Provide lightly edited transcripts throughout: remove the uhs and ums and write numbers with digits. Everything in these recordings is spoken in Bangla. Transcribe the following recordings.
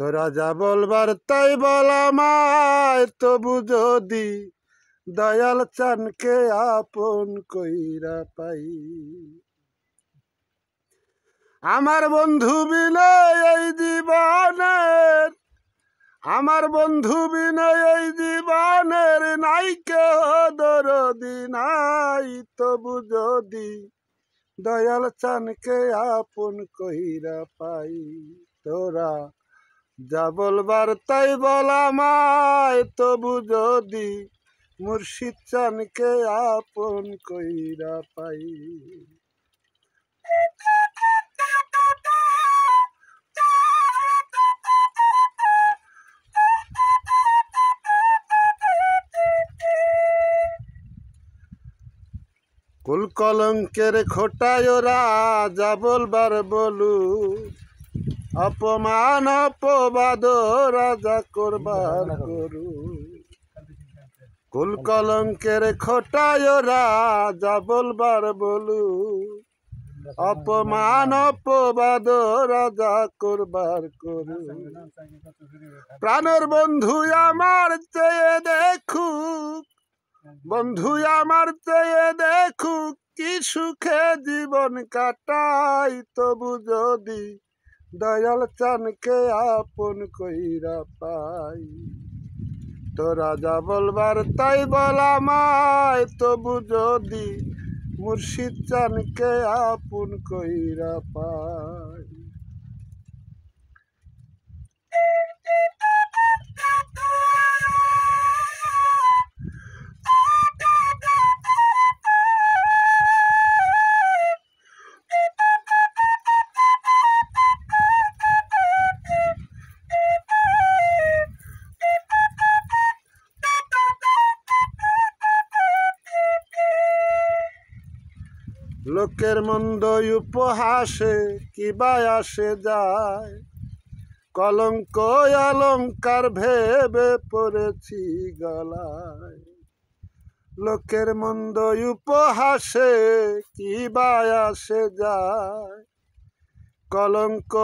তোরা যা বলবার তাই বল আমায়, তবু যদি দয়াল চানকে আপন কইরা পাই। আমার বন্ধু বিনে এই জীবনের, আমার বন্ধু বিনে এই জীবনের নাই কেহ দরদি নাই, তবু যদি দয়াল চানকে আপন কইরা পাই। তোরা যা বলবার তাই বল আমায়, তবু যদি মুর্শিদ চানকে আপন কইরা পাই। কুল কলঙ্কের খোটায় ওরা যা বলবার বলু, অপমান অপবাদ রাজা করবার করু। কুল কলঙ্কের খোটায় ওরা যা বলবার বলু, অপমান অপবাদ রাজা করবার করু। প্রাণের বন্ধু আমার চেয়ে দেখুক, বন্ধু আমার চেয়ে দেখুক কি সুখে জীবন কাটাই, তবু যদি দয়াল চানকে আপন কইরা পাই। তোরা যা বলবার তাই বল আমায়, তবু যদি মুর্শিদ চানকে আপন কইরা পাই। লোকের মন্দ উপহাসে কিবা আসে যায়, কলঙ্ক অলঙ্কার ভেবে পড়েছি গলায়। লোকের মন্দ উপহাসে কিবা আসে যায়, কলঙ্ক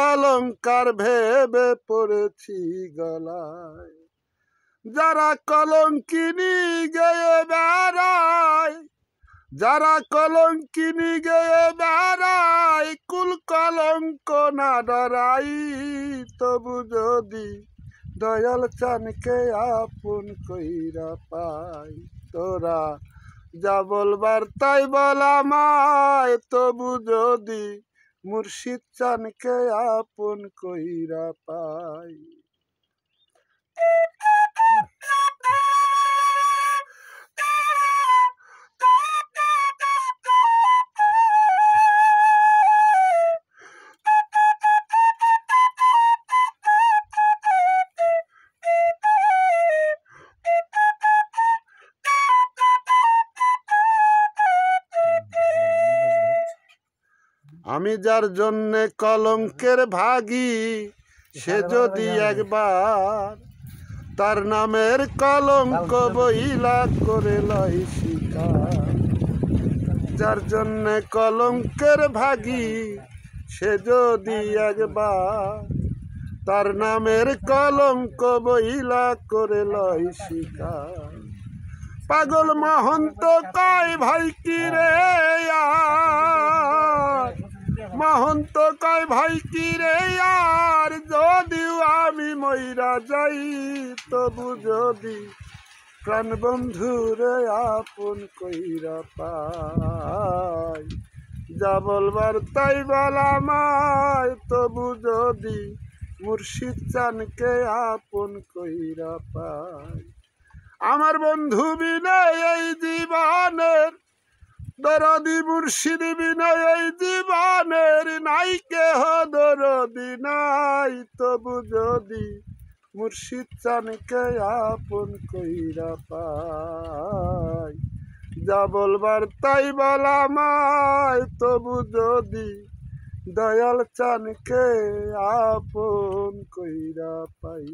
অলঙ্কার ভেবে পড়েছি গলায়। যারা কলঙ্কিনী গেয়ে বেড়ায়, যারা কলঙ্কিনী গেয়ে বেড়ায়, কুল কলঙ্ক না ডরাই, তবু যদি দয়াল চানকে আপন কইরা পাই। তোরা যা বলবার তাই বল আমায়, তবু যদি মুর্শিদ চানকে আপন কইরা পাই। আমি যার জন্যে কলঙ্কের ভাগী, সে যদি একবার তার নামের কলঙ্ক বইলা করে লয় শিকার। যার জন্যে কলঙ্কের ভাগী, সে যদি একবার তার নামের কলঙ্ক বইলা করে লয় শিকার। পাগল মহন্ত কয় ভাই কি রে আর, মহন্ত কয় ভাই কি রে আর, যদিও আমি মইরা যাই, তবু যদি প্রাণ বন্ধুরে আপন কইরা পাই। যা বলবার তাই বল আমায়, তবু যদি মুর্শিদ চানকে আপন কইরা পাই। আমার বন্ধু বিনে এই জীবনের, দরদি মুর্শিদ বিনে এই জীবনের নাই কেহ দরদি নাই, তবু যদি মুর্শিদ চানকে আপন কইরা পাই। যা বলবার তাই বল আমায়, তবু যদি দয়াল চানকে আপন কইরা পাই।